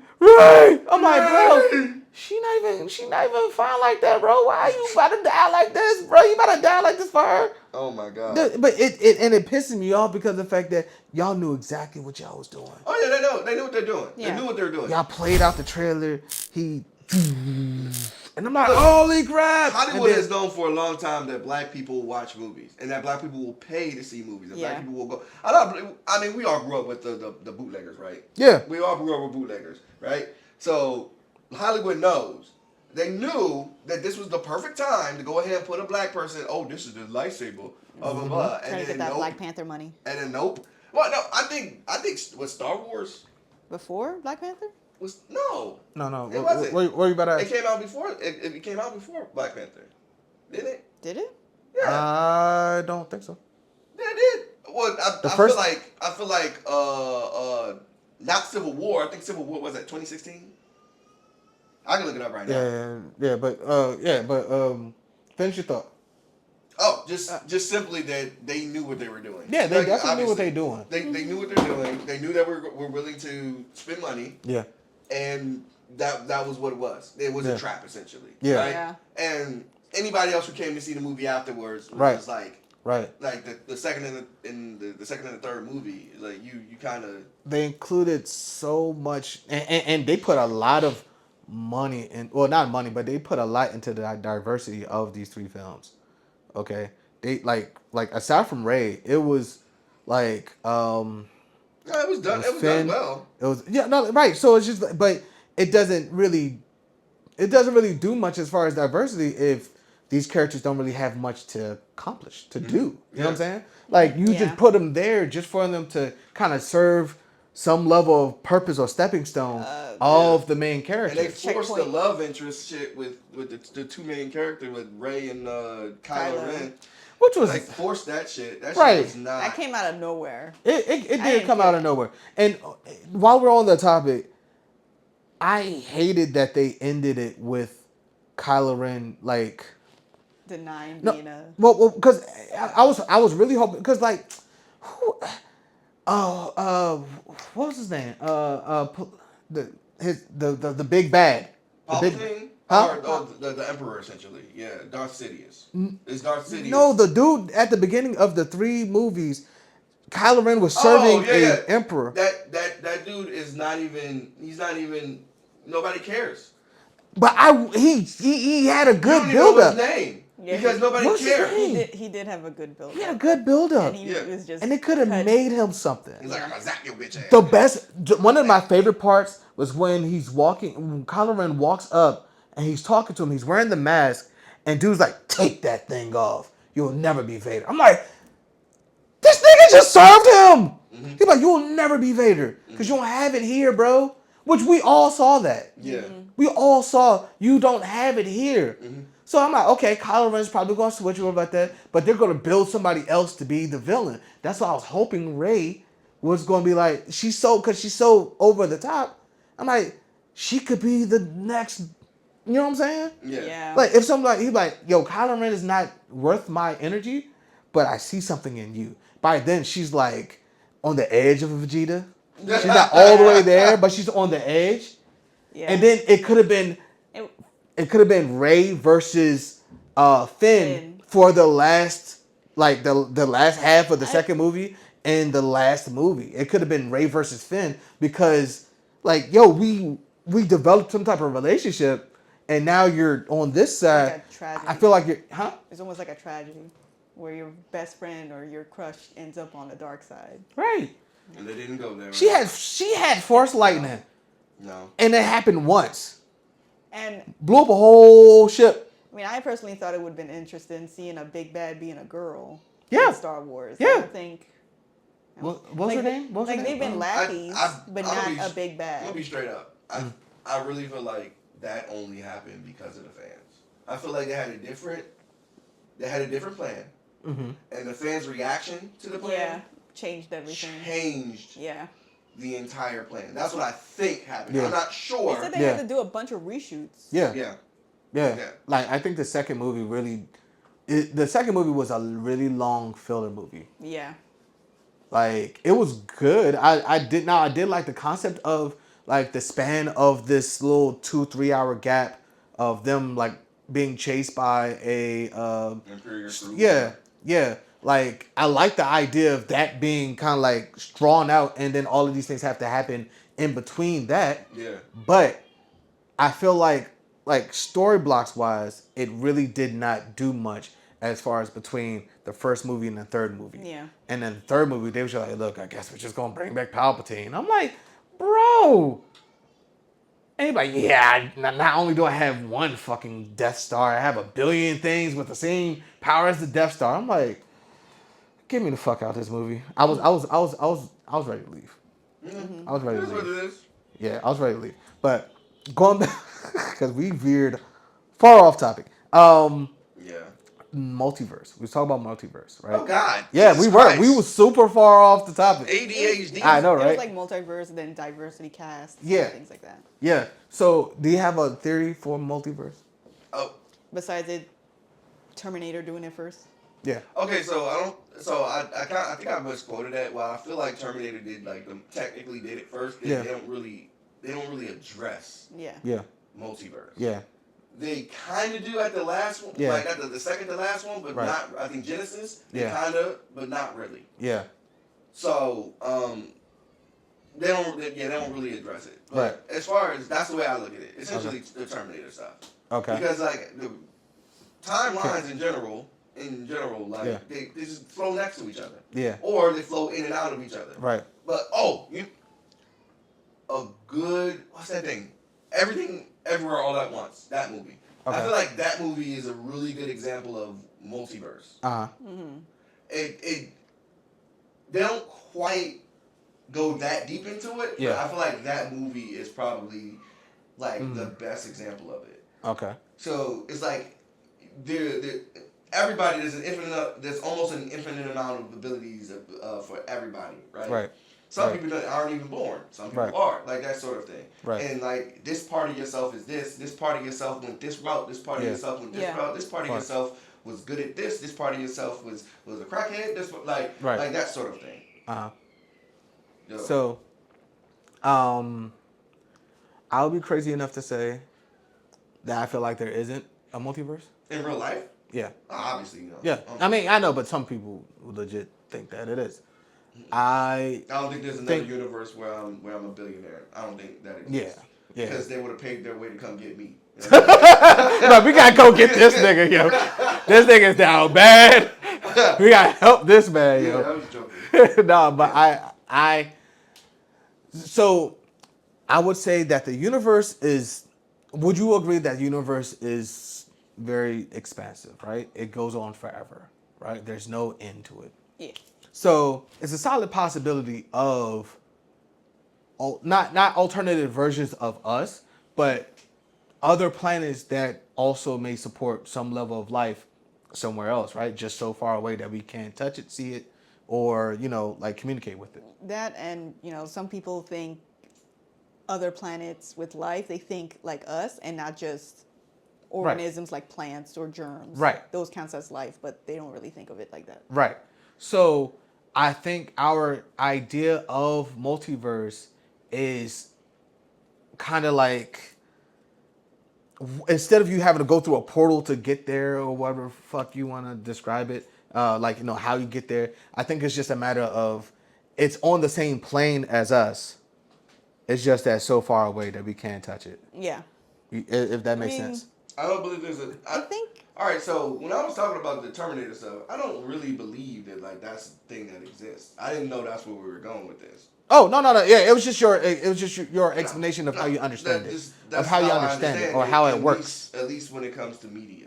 Speaker 3: I'm like, bro. She not even fine like that, bro. Why are you about to die like this, bro? You about to die like this for her?
Speaker 1: Oh my god.
Speaker 3: But it pisses me off because of the fact that y'all knew exactly what y'all was doing.
Speaker 1: Oh yeah, they knew what they're doing.
Speaker 4: Yeah.
Speaker 1: They knew what they were doing.
Speaker 3: Y'all played out the trailer. And I'm like, holy crap!
Speaker 1: Hollywood has known for a long time that black people watch movies and that black people will pay to see movies. And black people will go. I mean, we all grew up with the bootleggers, right?
Speaker 3: Yeah.
Speaker 1: We all grew up with bootleggers, right? So Hollywood knows. They knew that this was the perfect time to go ahead and put a black person. Oh, this is the lightsaber. Blah blah blah. And
Speaker 4: trying to get that Black Panther money.
Speaker 1: And then nope. Well, no, I think was Star Wars
Speaker 4: before Black Panther.
Speaker 1: No.
Speaker 3: It wasn't. What you about to ask?
Speaker 1: It came out before. It came out before Black Panther. Didn't it?
Speaker 4: Did it?
Speaker 1: Yeah.
Speaker 3: I don't think so.
Speaker 1: Yeah, it did. Well, I feel like not Civil War. I think Civil War was at 2016. I can look it up right now.
Speaker 3: Yeah, but finish your thought.
Speaker 1: Oh, just simply that they knew what they were doing.
Speaker 3: Yeah, they definitely knew what they were doing.
Speaker 1: They knew what they're doing. They knew that we're willing to spend money.
Speaker 3: Yeah.
Speaker 1: And that was what it was. It was a trap essentially.
Speaker 3: Yeah.
Speaker 1: Right?
Speaker 4: Yeah.
Speaker 1: And anybody else who came to see the movie afterwards was just like the second and the second and the third movie, like you kind of
Speaker 3: they included so much and they put a lot of money in, well, not money, but they put a lot into the diversity of these three films. Okay, they like aside from Rey, it was like
Speaker 1: no, it was done. It was done well.
Speaker 3: It was right. So it's just, but it doesn't really do much as far as diversity if these characters don't really have much to accomplish to do. You know what I'm saying? Like you just put them there just for them to kind of serve some level of purpose or stepping stone of the main characters.
Speaker 1: And they forced the love interest shit with the two main characters with Rey and Kylo Ren.
Speaker 3: Which was
Speaker 1: like forced that shit. That shit was not.
Speaker 4: That came out of nowhere.
Speaker 3: It did come out of nowhere. And while we're on the topic, I hated that they ended it with Kylo Ren like
Speaker 4: denying
Speaker 3: being
Speaker 4: a.
Speaker 3: Well, because I was really hoping because like, what was his name? The big bad.
Speaker 1: Palpatine? The Emperor, essentially. Yeah, Darth Sidious. It's Darth Sidious.
Speaker 3: No, the dude at the beginning of the three movies, Kylo Ren was serving an emperor.
Speaker 1: That dude is not even. He's not even. Nobody cares.
Speaker 3: But he had a good build up.
Speaker 1: His name. Yeah, because nobody cared.
Speaker 4: He did have a good build up.
Speaker 3: He had a good build up. And it could have made him something.
Speaker 1: He's like, I'm gonna zap your bitch ass.
Speaker 3: The best, one of my favorite parts was when when Kylo Ren walks up and he's talking to him. He's wearing the mask, and dude's like, "Take that thing off. You'll never be Vader." I'm like, this nigga just served him. Mm-hmm. He's like, "You'll never be Vader because you don't have it here, bro." Which we all saw that.
Speaker 1: Yeah.
Speaker 3: We all saw you don't have it here. Mm-hmm. So I'm like, okay, Kylo Ren's probably going to switch over about that, but they're going to build somebody else to be the villain. That's why I was hoping Rey was going to be like, because she's so over the top. I'm like, she could be the next, you know what I'm saying?
Speaker 4: Yeah.
Speaker 3: Like, if somebody, he's like, yo, Kylo Ren is not worth my energy, but I see something in you. By then, she's like on the edge of a Vegeta. She's not all the way there, but she's on the edge. Yeah. And then it could have been Rey versus Finn for the last the last half of the second movie and the last movie. It could have been Rey versus Finn because we developed some type of relationship and now you're on this side.
Speaker 4: Like a tragedy.
Speaker 3: I feel like
Speaker 4: it's almost like a tragedy where your best friend or your crush ends up on the dark side.
Speaker 3: Right.
Speaker 1: And they didn't go there.
Speaker 3: Right? She had Force lightning.
Speaker 1: No.
Speaker 3: And it happened once.
Speaker 4: And
Speaker 3: blew up a whole ship.
Speaker 4: I mean, I personally thought it would have been interesting seeing a big bad being a girl
Speaker 3: in
Speaker 4: Star Wars.
Speaker 3: Yeah.
Speaker 4: I don't think.
Speaker 3: What's her name?
Speaker 4: They've been lackeys, but not a big bad.
Speaker 1: I'll be straight up. I really feel like that only happened because of the fans. I feel like they had a different plan. Mm-hmm. And the fans' reaction to the plan
Speaker 4: changed everything.
Speaker 1: Changed the entire plan. That's what I think happened. Yeah. I'm not sure.
Speaker 4: They said they had to do a bunch of reshoots.
Speaker 3: Yeah. Like, I think the second movie was a really long filler movie.
Speaker 4: Yeah.
Speaker 3: Like, it was good. I did like the concept of like the span of this little 2-3 hour gap of them like being chased by a yeah. Like I like the idea of that being kind of like drawn out, and then all of these things have to happen in between that.
Speaker 1: Yeah.
Speaker 3: But I feel like story blocks wise, it really did not do much as far as between the first movie and the third movie.
Speaker 4: Yeah.
Speaker 3: And then the third movie, they were just like, look, I guess we're just gonna bring back Palpatine. I'm like, bro. Anybody, yeah, not only do I have one fucking Death Star, I have a billion things with the same power as the Death Star. I'm like, get me the fuck out of this movie. I was ready to leave.
Speaker 1: Mm-hmm.
Speaker 3: I was ready to leave.
Speaker 1: What it is.
Speaker 3: Yeah, I was ready to leave. But going back, because we veered far off topic.
Speaker 1: Yeah.
Speaker 3: Multiverse. We was talking about multiverse, right?
Speaker 1: Oh God.
Speaker 3: Yeah,
Speaker 1: Jesus
Speaker 3: we were.
Speaker 1: Christ.
Speaker 3: We were super far off the topic.
Speaker 1: ADHD.
Speaker 3: I know, right?
Speaker 4: It was like multiverse and then diversity cast.
Speaker 3: Yeah.
Speaker 4: And things like that.
Speaker 3: Yeah. So, do you have a theory for multiverse?
Speaker 1: Oh.
Speaker 4: Besides it, Terminator doing it first.
Speaker 3: Yeah.
Speaker 1: Okay, so I don't. So I think I misquoted that. While I feel like Terminator did technically did it first. They don't really address.
Speaker 4: Yeah.
Speaker 3: Yeah.
Speaker 1: Multiverse.
Speaker 3: Yeah.
Speaker 1: They kind of do at the last one, like at the second to last one, but not. I think Genesis. They kind of, but not really.
Speaker 3: Yeah.
Speaker 1: So they don't really address it. But as far as that's the way I look at it. Essentially, the Terminator stuff.
Speaker 3: Okay.
Speaker 1: Because like the timelines in general, like they just flow next to each other.
Speaker 3: Yeah.
Speaker 1: Or they flow in and out of each other.
Speaker 3: Right.
Speaker 1: But what's that thing? Everything, Everywhere, All at Once. That movie. Okay. I feel like that movie is a really good example of multiverse.
Speaker 4: Mm-hmm.
Speaker 1: They don't quite go that deep into it. Yeah. But I feel like that movie is probably like the best example of it.
Speaker 3: Okay.
Speaker 1: So it's like everybody there's almost an infinite amount of abilities for everybody, right?
Speaker 3: Right.
Speaker 1: Some people aren't even born. Some people are, like that sort of thing. Right. And like this part of yourself is this part of yourself went this route, this part of yourself went this route, this part of yourself was good at this part of yourself was a crackhead, like that sort of thing.
Speaker 3: Uh-huh. Yo. So I would be crazy enough to say that I feel like there isn't a multiverse.
Speaker 1: In real life?
Speaker 3: Yeah.
Speaker 1: Obviously,
Speaker 3: Yeah. I mean, I know, but some people legit think that it is. I
Speaker 1: don't think there's another universe where I'm a billionaire. I don't think that exists. Yeah. Because they would have paved their way to come get me.
Speaker 3: No, we gotta go get this nigga, yo. This nigga's down bad. We gotta help this man, yo.
Speaker 1: Yeah, I was joking.
Speaker 3: No, but so I would say that the universe is. Would you agree that the universe is very expansive, right? It goes on forever, right? There's no end to it.
Speaker 4: Yeah.
Speaker 3: So it's a solid possibility of not alternative versions of us, but other planets that also may support some level of life somewhere else, right? Just so far away that we can't touch it, see it, or like communicate with it.
Speaker 4: That and some people think other planets with life, they think like us and not just organisms like plants or germs.
Speaker 3: Right.
Speaker 4: Those counts as life, but they don't really think of it like that.
Speaker 3: Right. So I think our idea of multiverse is kind of like, instead of you having to go through a portal to get there or whatever fuck you want to describe it, how you get there, I think it's just a matter of it's on the same plane as us. It's just that so far away that we can't touch it.
Speaker 4: Yeah.
Speaker 3: If that makes sense.
Speaker 1: I don't believe there's
Speaker 4: I think.
Speaker 1: All right, so when I was talking about the Terminator stuff, I don't really believe that that's the thing that exists. I didn't know that's where we were going with this.
Speaker 3: Oh no! Yeah, it was just your explanation of how you understand it, of how you understand it, or how it works.
Speaker 1: At least when it comes to media.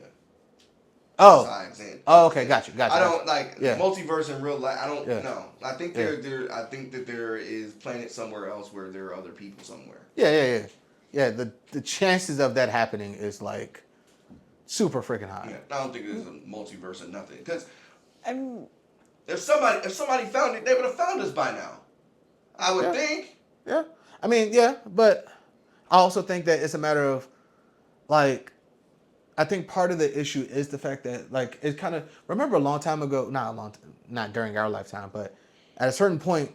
Speaker 3: Oh. Okay, got you.
Speaker 1: I don't multiverse in real life. I don't know. I think I think that there is planet somewhere else where there are other people somewhere.
Speaker 3: Yeah. The chances of that happening is like super freaking high.
Speaker 1: Yeah, I don't think there's a multiverse or nothing. Because if somebody found it, they would have found us by now. I would think.
Speaker 3: Yeah. I mean, but I also think that it's a matter of like. I think part of the issue is the fact that it's kind of, remember a long time ago, not during our lifetime, but at a certain point,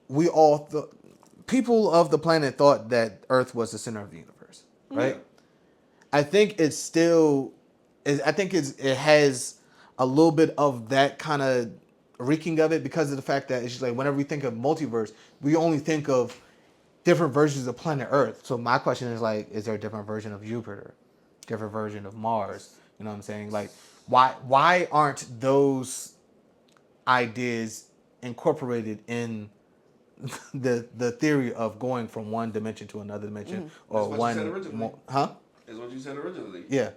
Speaker 3: we all people of the planet thought that Earth was the center of the universe, right? I think it's still, it has a little bit of that kind of reeking of it because of the fact that it's just like whenever we think of multiverse, we only think of different versions of planet Earth. So my question is like, is there a different version of Jupiter, different version of Mars? You know what I'm saying? Like, why aren't those ideas incorporated in the theory of going from one dimension to another dimension, or
Speaker 1: That's what
Speaker 3: one?
Speaker 1: You said originally.
Speaker 3: Huh?
Speaker 1: Is what you said originally.
Speaker 3: Yeah.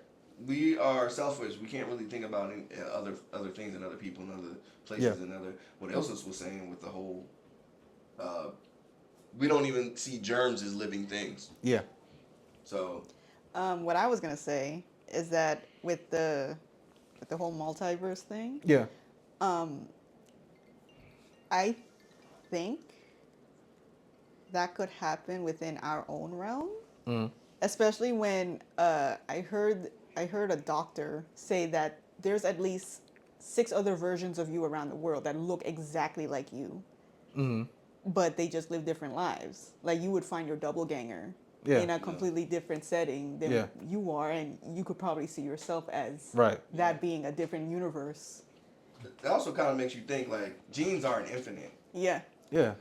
Speaker 1: We are selfish. We can't really think about other things and other people and other places and other what else was saying with the whole. We don't even see germs as living things.
Speaker 3: Yeah.
Speaker 1: So.
Speaker 4: What I was gonna say is that with the whole multiverse thing.
Speaker 3: Yeah.
Speaker 4: I think that could happen within our own realm, especially when I heard a doctor say that there's at least 6 other versions of you around the world that look exactly like you, but they just live different lives. Like you would find your doppelganger in a completely different setting than you are, and you could probably see yourself as that being a different universe.
Speaker 1: It also kind of makes you think like genes aren't infinite.
Speaker 4: Yeah.
Speaker 3: Yeah.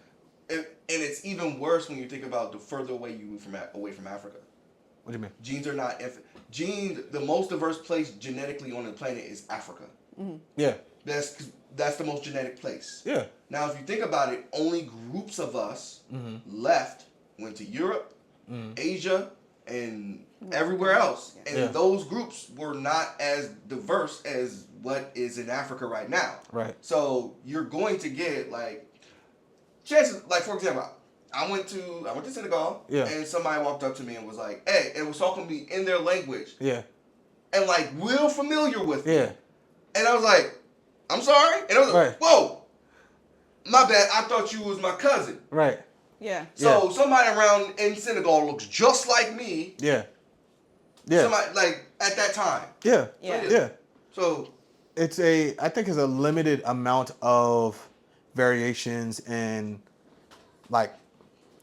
Speaker 1: And it's even worse when you think about the further away you move away from Africa.
Speaker 3: What do you mean?
Speaker 1: Genes are not infinite. The most diverse place genetically on the planet is Africa.
Speaker 3: Yeah.
Speaker 1: That's the most genetic place.
Speaker 3: Yeah.
Speaker 1: Now, if you think about it, only groups of us left went to Europe, Asia, and everywhere else. And those groups were not as diverse as what is in Africa right now.
Speaker 3: Right.
Speaker 1: So you're going to get like chances. Like for example, I went to Senegal, and somebody walked up to me and was like, "Hey," and was talking to me in their language.
Speaker 3: Yeah.
Speaker 1: And like real familiar with me.
Speaker 3: Yeah.
Speaker 1: And I was like, "I'm sorry," and I was like, "Whoa, my bad. I thought you was my cousin."
Speaker 3: Right.
Speaker 4: Yeah.
Speaker 1: So somebody around in Senegal looks just like me.
Speaker 3: Yeah. Yeah.
Speaker 1: Somebody like at that time.
Speaker 3: Yeah.
Speaker 4: Yeah.
Speaker 3: Yeah.
Speaker 1: So
Speaker 3: I think it's a limited amount of variations in like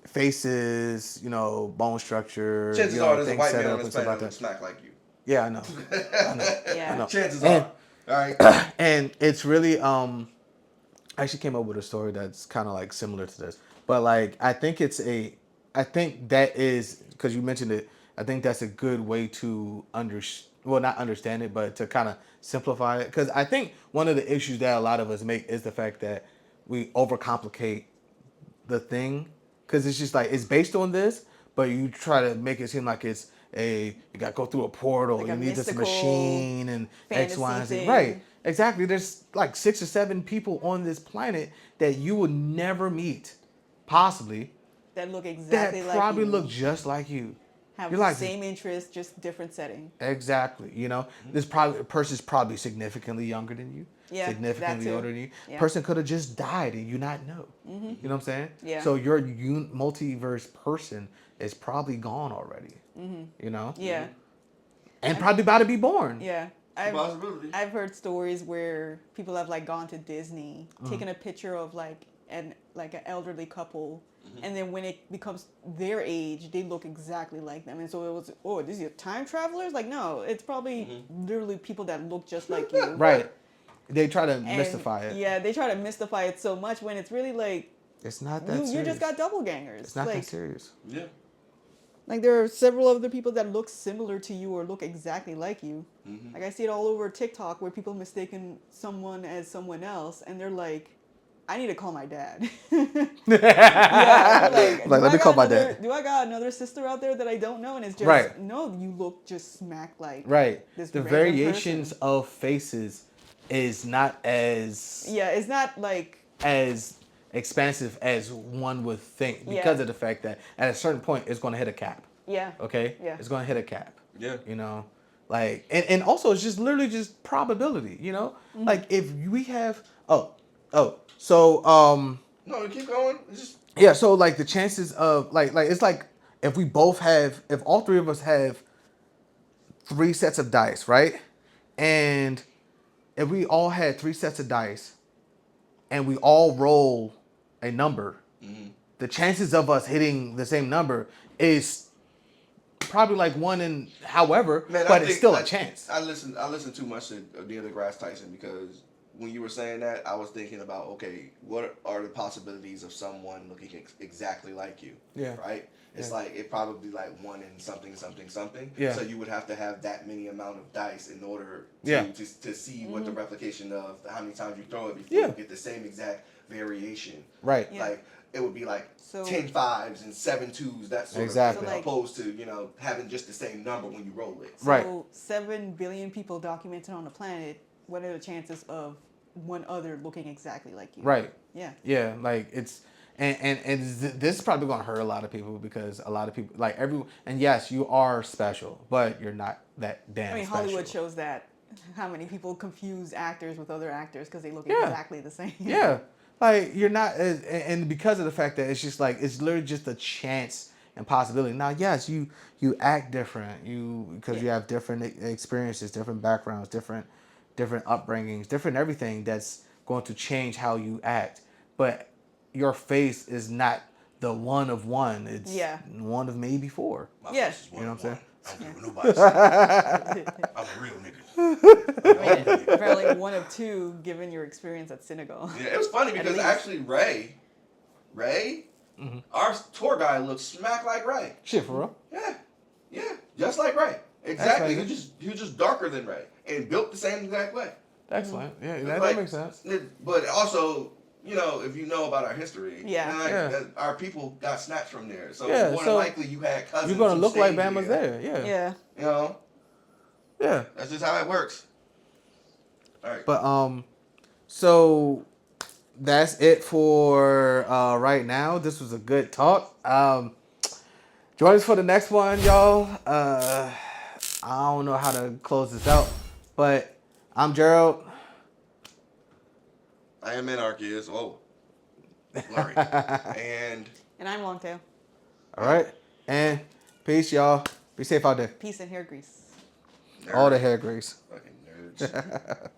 Speaker 3: faces, bone structure.
Speaker 1: Chances are there's a white man on
Speaker 3: and
Speaker 1: this
Speaker 3: stuff
Speaker 1: planet
Speaker 3: like
Speaker 1: that
Speaker 3: that.
Speaker 1: smack like you.
Speaker 3: Yeah, I know.
Speaker 4: Yeah.
Speaker 3: I know.
Speaker 1: Chances are. All right.
Speaker 3: And it's really I actually came up with a story that's kind of like similar to this, but like I think that is because you mentioned it. I think that's a good way to not understand it, but to kind of simplify it. Because I think one of the issues that a lot of us make is the fact that we overcomplicate the thing. Because it's just like, it's based on this, but you try to make it seem like it's you got to go through a portal,
Speaker 4: Like
Speaker 3: you
Speaker 4: a
Speaker 3: need this
Speaker 4: mystical
Speaker 3: machine and X, Y, and Z.
Speaker 4: fantasy
Speaker 3: Right.
Speaker 4: thing.
Speaker 3: Exactly. There's like 6 or 7 people on this planet that you would never meet, possibly,
Speaker 4: That look exactly
Speaker 3: that
Speaker 4: like
Speaker 3: probably
Speaker 4: you.
Speaker 3: look just like you.
Speaker 4: Have
Speaker 3: You're
Speaker 4: the
Speaker 3: like,
Speaker 4: same interests, just different setting.
Speaker 3: exactly. This person's probably significantly younger than you.
Speaker 4: Yeah,
Speaker 3: Significantly
Speaker 4: that too.
Speaker 3: older than you.
Speaker 4: Yeah.
Speaker 3: Person could have just died and you not know. You know what I'm saying?
Speaker 4: Yeah.
Speaker 3: So your multiverse person is probably gone already.
Speaker 4: Yeah.
Speaker 3: And probably about to be born.
Speaker 4: Yeah.
Speaker 1: Possibility.
Speaker 4: I've heard stories where people have like gone to Disney, taken a picture of like an elderly couple, and then when it becomes their age, they look exactly like them. And so it was, these are time travelers? Like, no, it's probably literally people that look just like you.
Speaker 3: Right. They try to mystify it.
Speaker 4: Yeah, they try to mystify it so much when it's really like
Speaker 3: It's not that serious.
Speaker 4: you just got doppelgangers.
Speaker 3: It's not
Speaker 4: like,
Speaker 3: that serious.
Speaker 1: Yeah.
Speaker 4: Like there are several other people that look similar to you or look exactly like you. Like I see it all over TikTok where people mistaken someone as someone else, and they're like, "I need to call my dad." Yeah, like
Speaker 3: let me call my dad.
Speaker 4: Do I got another sister out there that I don't know? And it's just no, you look just smack like this
Speaker 3: the
Speaker 4: random
Speaker 3: variations
Speaker 4: person.
Speaker 3: of faces is not as
Speaker 4: it's not like
Speaker 3: as expansive as one would think because of the fact that at a certain point it's going to hit a cap.
Speaker 4: Yeah.
Speaker 3: Okay.
Speaker 4: Yeah.
Speaker 3: It's going to hit a cap.
Speaker 1: Yeah.
Speaker 3: Like and also it's just literally just probability. Like if we have so
Speaker 1: No, keep going. It's just
Speaker 3: yeah, so like the chances of like it's like if all 3 of us have 3 sets of dice, right? And if we all had 3 sets of dice and we all roll a number, the chances of us hitting the same number is probably like 1 in however,
Speaker 1: Man,
Speaker 3: but it's still a chance.
Speaker 1: I listened too much to Neil deGrasse Tyson because when you were saying that, I was thinking about, okay, what are the possibilities of someone looking exactly like you?
Speaker 3: Yeah.
Speaker 1: Right? It's like, it probably like 1 in something, something, something.
Speaker 3: Yeah.
Speaker 1: So you would have to have that many amount of dice in order to see what the replication of how many times you throw it before you get the same exact variation.
Speaker 3: Right.
Speaker 1: Yeah. Like, it would be like 10 5s and 7 2s, that sort of thing,
Speaker 4: like,
Speaker 1: opposed to, having just the same number when you roll it.
Speaker 4: So 7 billion people documented on the planet. What are the chances of one other looking exactly like you?
Speaker 3: Right.
Speaker 4: Yeah.
Speaker 3: Yeah, like it's and this is probably gonna hurt a lot of people because a lot of people like everyone. And yes, you are special, but you're not that damn.
Speaker 4: I mean,
Speaker 3: special.
Speaker 4: Hollywood shows that how many people confuse actors with other actors because they look exactly the same.
Speaker 3: Yeah, like you're not, and because of the fact that it's just like it's literally just a chance and possibility. Now, yes, you act different, because you have different experiences, different backgrounds, different upbringings, different everything that's going to change how you act, but your face is not the one of one. It's one of maybe 4.
Speaker 1: Yes.
Speaker 3: You know what I'm saying?
Speaker 1: I don't care what nobody says. I'm a real nigga.
Speaker 4: I mean, apparently 1 of 2 given your experience at Senegal.
Speaker 1: Yeah, it was funny because actually Ray, our tour guide looks smack like Ray.
Speaker 3: Shit, for real?
Speaker 1: Yeah, just like Ray. Exactly. He was just darker than Ray and built the same exact way.
Speaker 3: Excellent. Yeah, that makes sense.
Speaker 1: But also, if you know about our history, our people got snatched from there. So more than likely you had cousins.
Speaker 3: You're gonna look like Bama's there.
Speaker 4: Yeah.
Speaker 3: Yeah.
Speaker 1: That's just how it works. All right.
Speaker 3: But so that's it for right now. This was a good talk. Join us for the next one, y'all. I don't know how to close this out, but I'm Gerald.
Speaker 1: I am anarchist. Whoa. Blurry. And
Speaker 4: I'm Longtail.
Speaker 3: All right. And peace, y'all. Be safe out there.
Speaker 4: Peace and hair grease.
Speaker 1: Nerds.
Speaker 3: All the hair grease.
Speaker 1: Fucking nerds.